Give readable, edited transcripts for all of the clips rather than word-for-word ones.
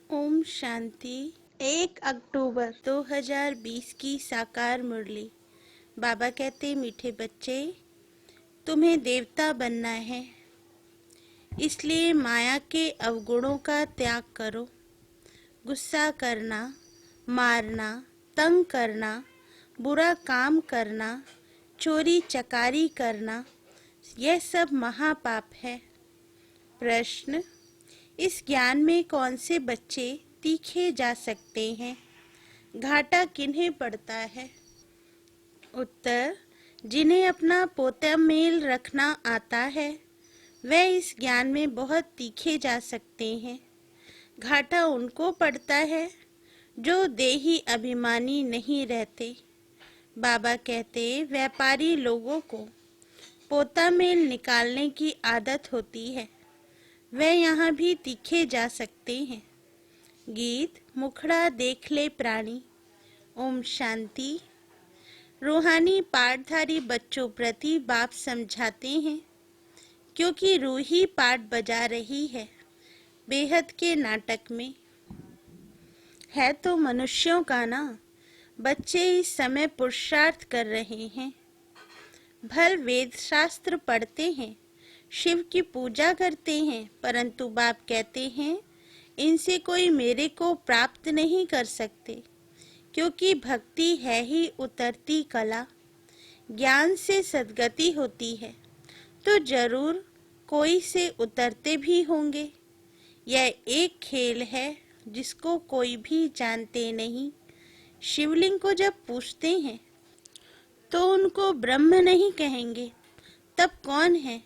ओम शांति। 1 अक्टूबर 2020 की साकार मुरली। बाबा कहते, मीठे बच्चे, तुम्हें देवता बनना है, इसलिए माया के अवगुणों का त्याग करो। गुस्सा करना, मारना, तंग करना, बुरा काम करना, चोरी चकारी करना, यह सब महापाप है। प्रश्न: इस ज्ञान में कौन से बच्चे तीखे जा सकते हैं? घाटा किन्हें पड़ता है? उत्तर: जिन्हें अपना पोता मेल रखना आता है, वह इस ज्ञान में बहुत तीखे जा सकते हैं। घाटा उनको पड़ता है जो देही अभिमानी नहीं रहते। बाबा कहते, व्यापारी लोगों को पोता मेल निकालने की आदत होती है, वे यहाँ भी तीखे जा सकते हैं। गीत मुखड़ा देख ले प्राणी। ओम शांति। रूहानी पाठधारी बच्चों प्रति बाप समझाते हैं, क्योंकि रूह ही पाठ बजा रही है बेहद के नाटक में। है तो मनुष्यों का ना, बच्चे इस समय पुरुषार्थ कर रहे हैं। भल वेद शास्त्र पढ़ते हैं, शिव की पूजा करते हैं, परंतु बाप कहते हैं इनसे कोई मेरे को प्राप्त नहीं कर सकते, क्योंकि भक्ति है ही उतरती कला। ज्ञान से सद्गति होती है, तो जरूर कोई से उतरते भी होंगे। यह एक खेल है जिसको कोई भी जानते नहीं। शिवलिंग को जब पूछते हैं तो उनको ब्रह्म नहीं कहेंगे, तब कौन है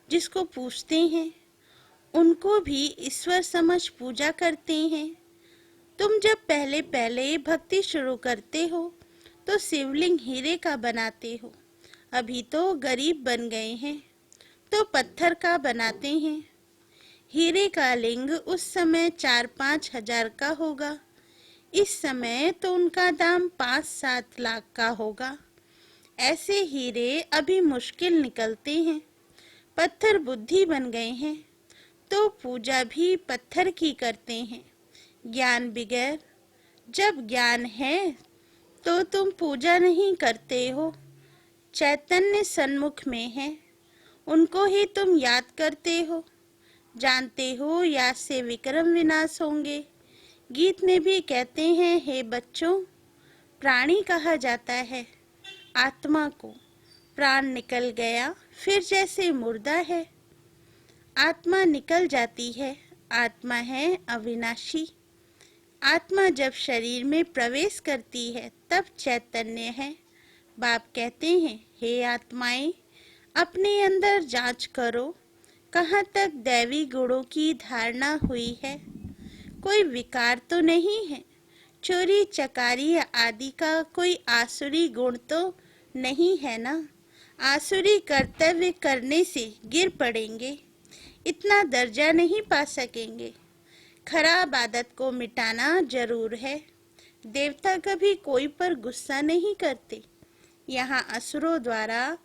जिसको पूछते हैं? उनको भी ईश्वर समझ पूजा करते हैं। तुम जब पहले पहले भक्ति शुरू करते हो तो शिवलिंग हीरे का बनाते हो। अभी तो गरीब बन गए हैं तो पत्थर का बनाते हैं। हीरे का लिंग उस समय 4-5 हजार का होगा, इस समय तो उनका दाम 5-7 लाख का होगा। ऐसे हीरे अभी मुश्किल निकलते हैं। पत्थर बुद्धि बन गए हैं तो पूजा भी पत्थर की करते हैं, ज्ञान बगैर। जब ज्ञान है तो तुम पूजा नहीं करते हो। चैतन्य सन्मुख में है, उनको ही तुम याद करते हो। जानते हो याद से विक्रम विनाश होंगे। गीत में भी कहते हैं, हे बच्चों, प्राणी कहा जाता है आत्मा को। प्राण निकल गया फिर जैसे मुर्दा है। आत्मा निकल जाती है, आत्मा है अविनाशी। आत्मा जब शरीर में प्रवेश करती है तब चैतन्य है। बाप कहते हैं, हे आत्माएं, अपने अंदर जांच करो, कहाँ तक दैवी गुणों की धारणा हुई है। कोई विकार तो नहीं है। चोरी चकारी आदि का कोई आसुरी गुण तो नहीं है ना। आसुरी कर्तव्य करने से गिर पड़ेंगे, इतना दर्जा नहीं पा सकेंगे। खराब आदत को मिटाना जरूर है। देवता कभी कोई पर गुस्सा नहीं करते। यहाँ असुरों द्वारा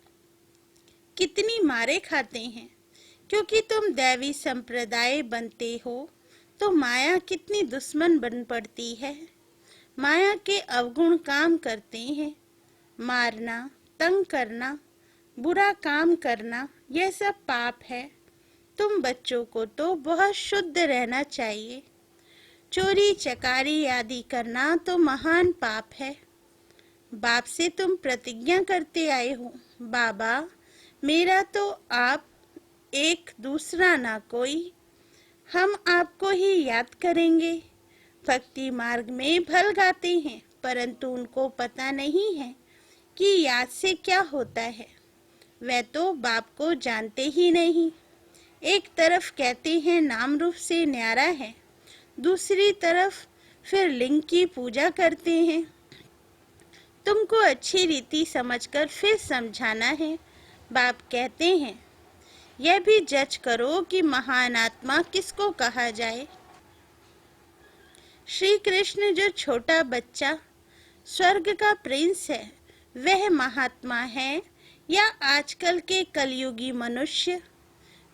कितनी मारे खाते हैं, क्योंकि तुम दैवी संप्रदाय बनते हो तो माया कितनी दुश्मन बन पड़ती है। माया के अवगुण काम करते हैं। मारना, तंग करना, बुरा काम करना, यह सब पाप है। तुम बच्चों को तो बहुत शुद्ध रहना चाहिए। चोरी चकारी आदि करना तो महान पाप है। बाप से तुम प्रतिज्ञा करते आए हो, बाबा मेरा तो आप एक, दूसरा ना कोई। हम आपको ही याद करेंगे। भक्ति मार्ग में भल गाते हैं, परंतु उनको पता नहीं है कि याद से क्या होता है। वे तो बाप को जानते ही नहीं। एक तरफ कहते हैं नाम रूप से न्यारा है, दूसरी तरफ फिर लिंग की पूजा करते हैं। तुमको अच्छी रीति समझकर फिर समझाना है। बाप कहते हैं, यह भी जज करो कि महान आत्मा किसको कहा जाए। श्री कृष्ण जो छोटा बच्चा स्वर्ग का प्रिंस है, वह महात्मा है या आजकल के कलयुगी मनुष्य?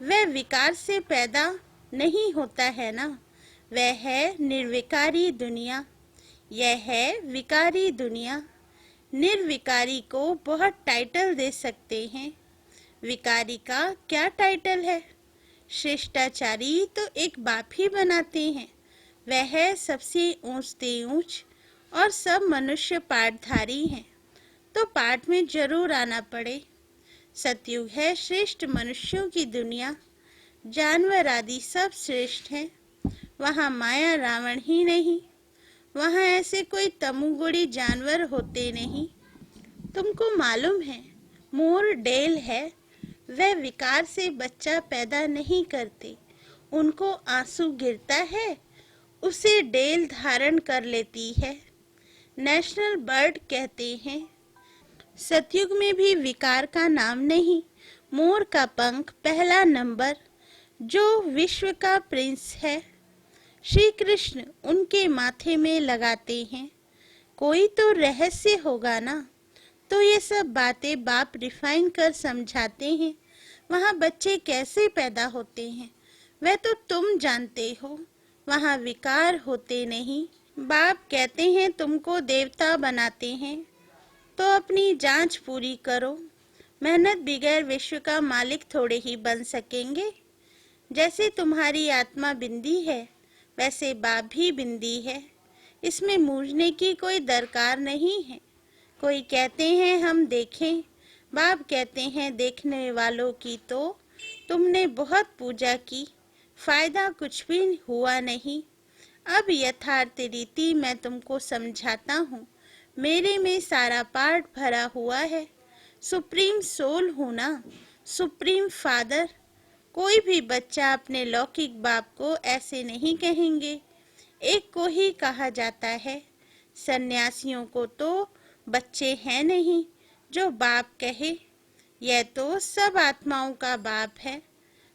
वह विकार से पैदा नहीं होता है ना, वह है निर्विकारी दुनिया, यह है विकारी दुनिया। निर्विकारी को बहुत टाइटल दे सकते हैं, विकारी का क्या टाइटल है? श्रेष्ठाचारी तो एक बाप ही बनाते हैं, वह है सबसे ऊंचते ऊंच और सब मनुष्य पाठधारी हैं, तो पाठ में जरूर आना पड़े। सतयुग है श्रेष्ठ मनुष्यों की दुनिया, जानवर आदि सब श्रेष्ठ हैं, वहाँ माया रावण ही नहीं, वहाँ ऐसे कोई तमुगुड़ी जानवर होते नहीं। तुमको मालूम है मोर डेल है, वह विकार से बच्चा पैदा नहीं करते, उनको आंसू गिरता है, उसे डेल धारण कर लेती है, नेशनल बर्ड कहते हैं। सतयुग में भी विकार का नाम नहीं, मोर का पंख पहला नंबर, जो विश्व का प्रिंस है। श्री कृष्ण उनके माथे में लगाते हैं, कोई तो रहस्य होगा ना, तो ये सब बातें बाप रिफाइन कर समझाते हैं। वहाँ बच्चे कैसे पैदा होते हैं वह तो तुम जानते हो, वहाँ विकार होते नहीं। बाप कहते हैं तुमको देवता बनाते हैं, तो अपनी जांच पूरी करो, मेहनत बगैर विश्व का मालिक थोड़े ही बन सकेंगे। जैसे तुम्हारी आत्मा बिंदी है, वैसे बाप भी बिंदी है, इसमें मूझने की कोई दरकार नहीं है। कोई कहते हैं हम देखें, बाप कहते हैं देखने वालों की तो तुमने बहुत पूजा की, फायदा कुछ भी हुआ नहीं। अब यथार्थ रीति मैं तुमको समझाता हूँ, मेरे में सारा पार्ट भरा हुआ है, सुप्रीम सोल हूँ ना, सुप्रीम फादर। कोई भी बच्चा अपने लौकिक बाप को ऐसे नहीं कहेंगे, एक को ही कहा जाता है। सन्यासियों को तो बच्चे हैं नहीं जो बाप कहे, यह तो सब आत्माओं का बाप है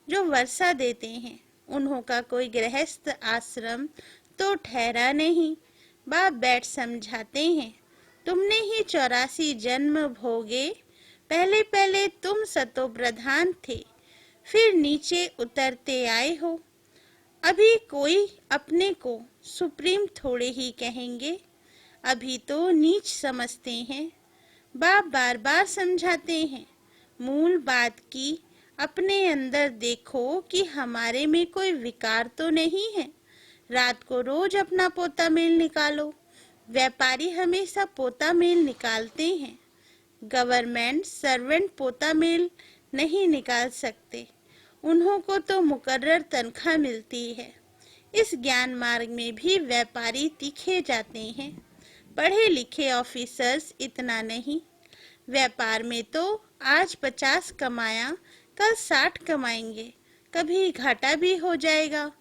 जो वर्षा देते हैं, उन्हों का कोई गृहस्थ आश्रम तो ठहरा नहीं। बाप बैठ समझाते हैं, तुमने ही 84 जन्म भोगे, पहले पहले तुम सतो प्रधान थे, फिर नीचे उतरते आए हो। अभी कोई अपने को सुप्रीम थोड़े ही कहेंगे, अभी तो नीच समझते हैं। बाप बार बार समझाते हैं, मूल बात की अपने अंदर देखो कि हमारे में कोई विकार तो नहीं है। रात को रोज अपना पोता मेल निकालो, व्यापारी हमेशा पोता मेल निकालते हैं, गवर्नमेंट सर्वेंट पोता मेल नहीं निकाल सकते, उन्हों को तो मुकर्रर तनख्वाह मिलती है। इस ज्ञान मार्ग में भी व्यापारी तीखे जाते हैं, पढ़े लिखे ऑफिसर्स इतना नहीं। व्यापार में तो आज 50 कमाया कल 60 कमाएंगे, कभी घाटा भी हो जाएगा।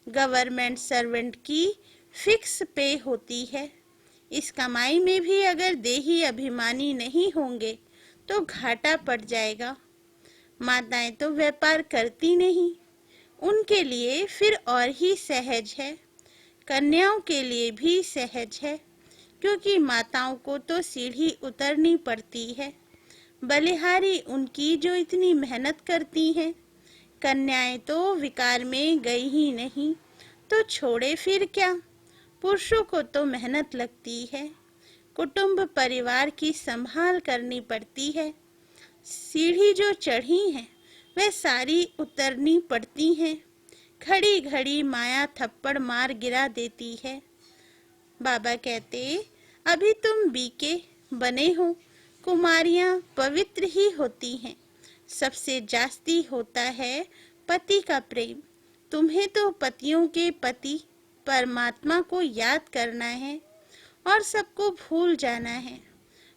गवर्नमेंट सर्वेंट की फिक्स पे होती है, इस कमाई में भी अगर देही अभिमानी नहीं होंगे तो घाटा पड़ जाएगा। माताएं तो व्यापार करती नहीं, उनके लिए फिर और ही सहज है, कन्याओं के लिए भी सहज है, क्योंकि माताओं को तो सीढ़ी उतरनी पड़ती है, बलिहारी उनकी जो इतनी मेहनत करती हैं। कन्याएं तो विकार में गई ही नहीं, तो छोड़े फिर क्या, पुरुषों को तो मेहनत लगती है, कुटुंब परिवार की संभाल करनी पड़ती है, सीढ़ी जो चढ़ी है वह सारी उतरनी पड़ती हैं, खड़ी घड़ी माया थप्पड़ मार गिरा देती है। बाबा कहते अभी तुम बीके बने हो, कुमारियां पवित्र ही होती हैं, सबसे जास्ती होता है पति का प्रेम। तुम्हें तो पतियों के पति परमात्मा को याद करना है और सबको भूल जाना है।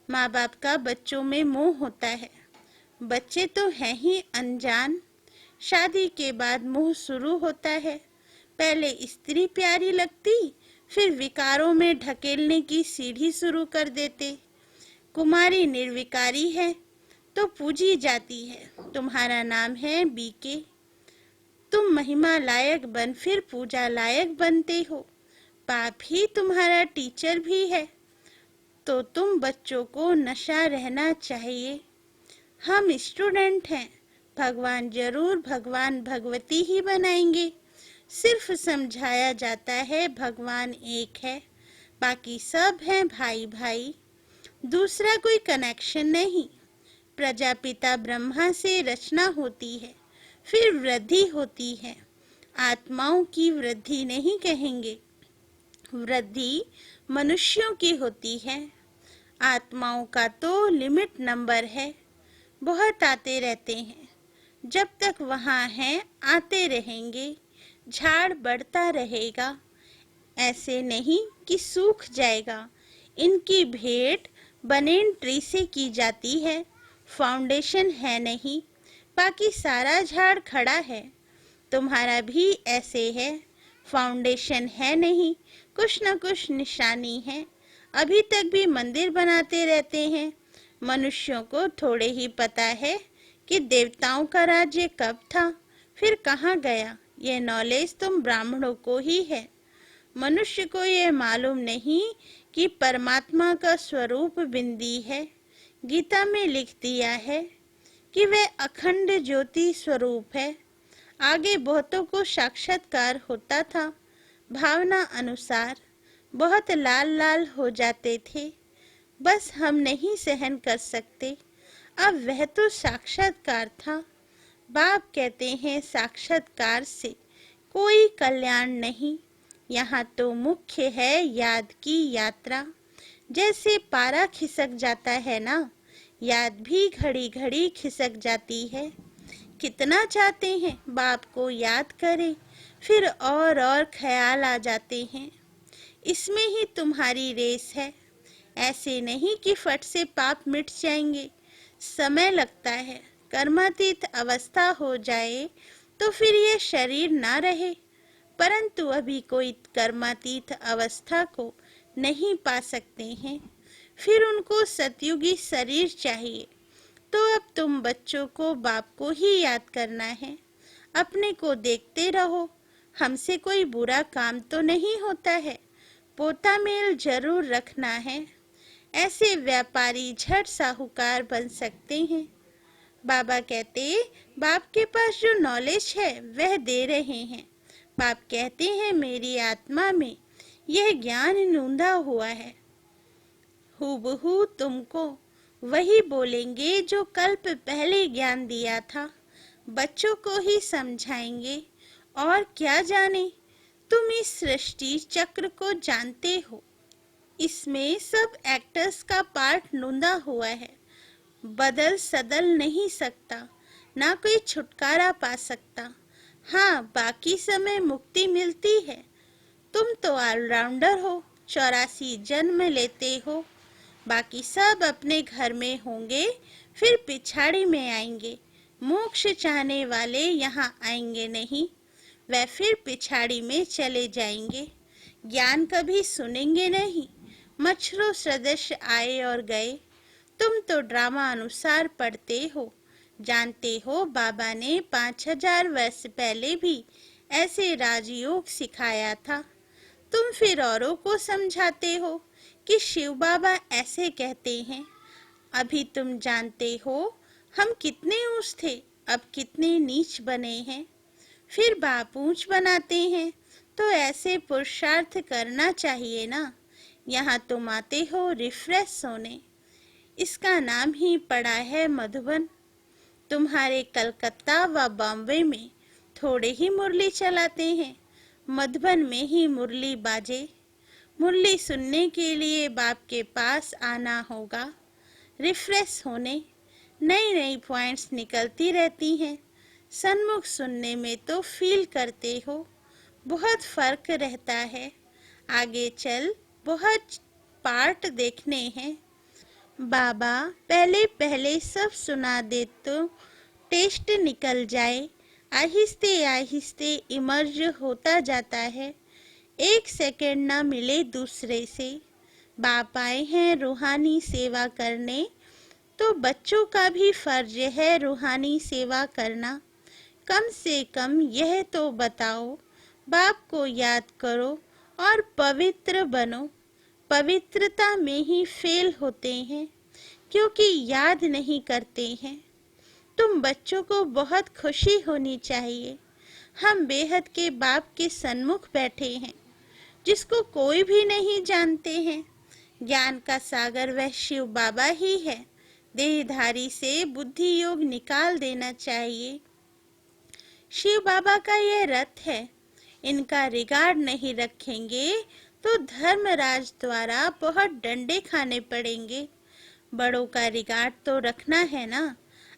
माँ बाप का बच्चों में मोह होता है, बच्चे तो हैं ही अनजान, शादी के बाद मोह शुरू होता है। पहले स्त्री प्यारी लगती, फिर विकारों में ढकेलने की सीढ़ी शुरू कर देते। कुमारी निर्विकारी है तो पूजी जाती है, तुम्हारा नाम है बीके, तुम महिमा लायक बन फिर पूजा लायक बनते हो। बाप ही तुम्हारा टीचर भी है, तो तुम बच्चों को नशा रहना चाहिए। हम स्टूडेंट हैं, भगवान जरूर भगवान भगवती ही बनाएंगे, सिर्फ समझाया जाता है भगवान एक है, बाकी सब हैं भाई भाई, दूसरा कोई कनेक्शन नहीं। प्रजापिता ब्रह्मा से रचना होती है, फिर वृद्धि होती है। आत्माओं की वृद्धि नहीं कहेंगे, वृद्धि मनुष्यों की होती है। आत्माओं का तो लिमिट नंबर है, बहुत आते रहते हैं। जब तक वहाँ हैं आते रहेंगे, झाड़ बढ़ता रहेगा। ऐसे नहीं कि सूख जाएगा। इनकी भेंट बनेन ट्री से की जाती है, फाउंडेशन है नहीं, बाकी सारा झाड़ खड़ा है। तुम्हारा भी ऐसे है, फाउंडेशन है नहीं, कुछ न कुछ निशानी है। अभी तक भी मंदिर बनाते रहते हैं। मनुष्यों को थोड़े ही पता है कि देवताओं का राज्य कब था, फिर कहाँ गया। ये नॉलेज तुम ब्राह्मणों को ही है। मनुष्य को ये मालूम नहीं कि परमात्मा का स्वरूप बिंदी है। गीता में लिख दिया है कि वह अखंड ज्योति स्वरूप है। आगे बहुतों को साक्षात्कार होता था, भावना अनुसार बहुत लाल लाल हो जाते थे, बस हम नहीं सहन कर सकते। अब वह तो साक्षात्कार था। बाप कहते हैं साक्षात्कार से कोई कल्याण नहीं। यहाँ तो मुख्य है याद की यात्रा। जैसे पारा खिसक जाता है ना, याद भी घड़ी घड़ी खिसक जाती है। कितना चाहते हैं बाप को याद करें, फिर और ख्याल आ जाते हैं। इसमें ही तुम्हारी रेस है। ऐसे नहीं कि फट से पाप मिट जाएंगे, समय लगता है। कर्मातीत अवस्था हो जाए तो फिर ये शरीर ना रहे, परंतु अभी कोई कर्मातीत अवस्था को नहीं पा सकते हैं, फिर उनको सतयुगी शरीर चाहिए। तो अब तुम बच्चों को बाप को ही याद करना है। अपने को देखते रहो, हमसे कोई बुरा काम तो नहीं होता है। पोता मेल जरूर रखना है, ऐसे व्यापारी झट साहूकार बन सकते हैं। बाबा कहते बाप के पास जो नॉलेज है वह दे रहे हैं। बाप कहते हैं मेरी आत्मा में यह ज्ञान नूंदा हुआ है। हूबहू तुमको वही बोलेंगे जो कल्प पहले ज्ञान दिया था। बच्चों को ही समझाएंगे और क्या जाने। तुम इस सृष्टि चक्र को जानते हो, इसमें सब एक्टर्स का पार्ट नूंदा हुआ है। बदल सदल नहीं सकता, ना कोई छुटकारा पा सकता। हाँ, बाकी समय मुक्ति मिलती है। तुम तो ऑलराउंडर हो, 84 जन्म लेते हो। बाकी सब अपने घर में होंगे, फिर पिछाड़ी में आएंगे। मोक्ष चाहने वाले यहाँ आएंगे नहीं, वह फिर पिछाड़ी में चले जाएंगे। ज्ञान कभी सुनेंगे नहीं। मच्छरों सदस्य आए और गए। तुम तो ड्रामा अनुसार पढ़ते हो, जानते हो बाबा ने 5000 वर्ष पहले भी ऐसे राजयोग सिखाया था। तुम फिर औरों को समझाते हो कि शिव बाबा ऐसे कहते हैं। अभी तुम जानते हो हम कितने ऊंच थे, अब कितने नीच बने हैं। फिर बाप ऊंच बनाते हैं तो ऐसे पुरुषार्थ करना चाहिए ना। यहाँ तुम आते हो रिफ्रेश होने, इसका नाम ही पड़ा है मधुबन। तुम्हारे कलकत्ता व बॉम्बे में थोड़े ही मुरली चलाते हैं, मधुबन में ही मुरली बाजे। मुरली सुनने के लिए बाप के पास आना होगा, रिफ्रेश होने। नई नई पॉइंट्स निकलती रहती हैं। सन्मुख सुनने में तो फील करते हो, बहुत फर्क रहता है। आगे चल बहुत पार्ट देखने हैं। बाबा पहले पहले सब सुना दे तो टेस्ट निकल जाए। आहिस्ते आहिस्ते इमर्ज होता जाता है, एक सेकंड ना मिले दूसरे से। बाप आए हैं रूहानी सेवा करने, तो बच्चों का भी फर्ज है रूहानी सेवा करना। कम से कम यह तो बताओ, बाप को याद करो और पवित्र बनो। पवित्रता में ही फेल होते हैं, क्योंकि याद नहीं करते हैं। तुम बच्चों को बहुत खुशी होनी चाहिए। हम बेहद के बाप के सन्मुख बैठे हैं, जिसको कोई भी नहीं जानते हैं। ज्ञान का सागर वह शिव बाबा ही है। देहधारी से बुद्धि योग निकाल देना चाहिए। शिव बाबा का यह रथ है। इनका रिगार्ड नहीं रखेंगे तो धर्मराज द्वारा बहुत डंडे खाने पड़ेंगे। बड़ों का रिगार्ड तो रखना है ना।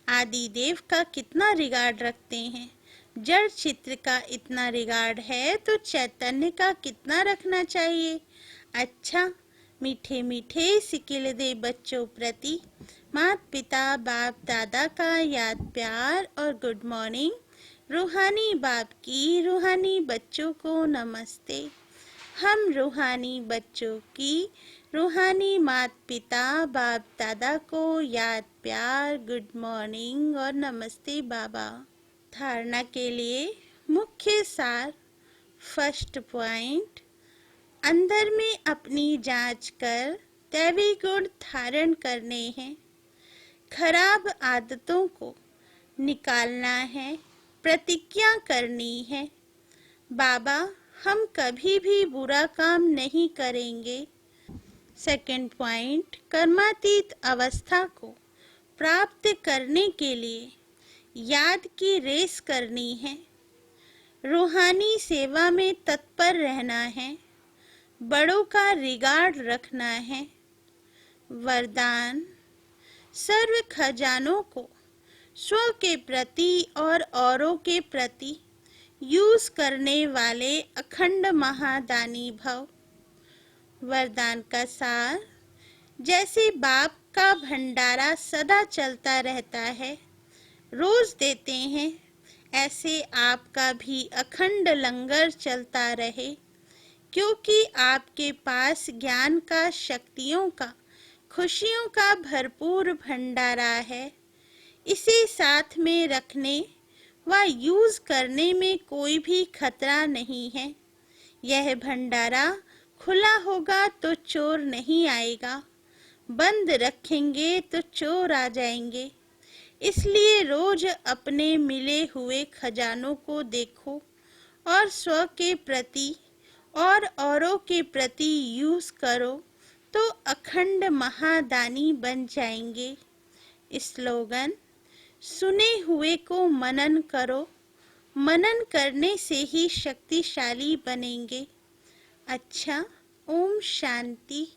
आदि देव का कितना रिगार्ड रखते हैं। जड़ चित्र का इतना रिगार्ड है तो चैतन्य का कितना रखना चाहिए। अच्छा, मीठे मीठे सिकिल दे बच्चों प्रति माता पिता बाप दादा का याद प्यार और गुड मॉर्निंग। रूहानी बाप की रूहानी बच्चों को नमस्ते। हम रूहानी बच्चों की रूहानी माता पिता बाप दादा को याद प्यार गुड मॉर्निंग और नमस्ते बाबा। धारणा के लिए मुख्य सार। फर्स्ट पॉइंट, अंदर में अपनी जांच कर दैवी गुण धारण करने हैं। खराब आदतों को निकालना है, प्रतिज्ञा करनी है। बाबा, हम कभी भी बुरा काम नहीं करेंगे। सेकंड पॉइंट, कर्मातीत अवस्था को प्राप्त करने के लिए याद की रेस करनी है। रूहानी सेवा में तत्पर रहना है। बड़ों का रिगार्ड रखना है। वरदान, सर्व खजानों को स्व के प्रति और औरों के प्रति यूज करने वाले अखंड महादानी भव। वरदान का सार, जैसे बाप का भंडारा सदा चलता रहता है, रोज देते हैं, ऐसे आपका भी अखंड लंगर चलता रहे, क्योंकि आपके पास ज्ञान का, शक्तियों का, खुशियों का भरपूर भंडारा है। इसे साथ में रखने व यूज करने में कोई भी खतरा नहीं है। यह भंडारा खुला होगा तो चोर नहीं आएगा, बंद रखेंगे तो चोर आ जाएंगे। इसलिए रोज अपने मिले हुए खजानों को देखो और स्व के प्रति और औरों के प्रति यूज करो तो अखंड महादानी बन जाएंगे। स्लोगन, सुने हुए को मनन करो, मनन करने से ही शक्तिशाली बनेंगे। अच्छा, ओम शांति।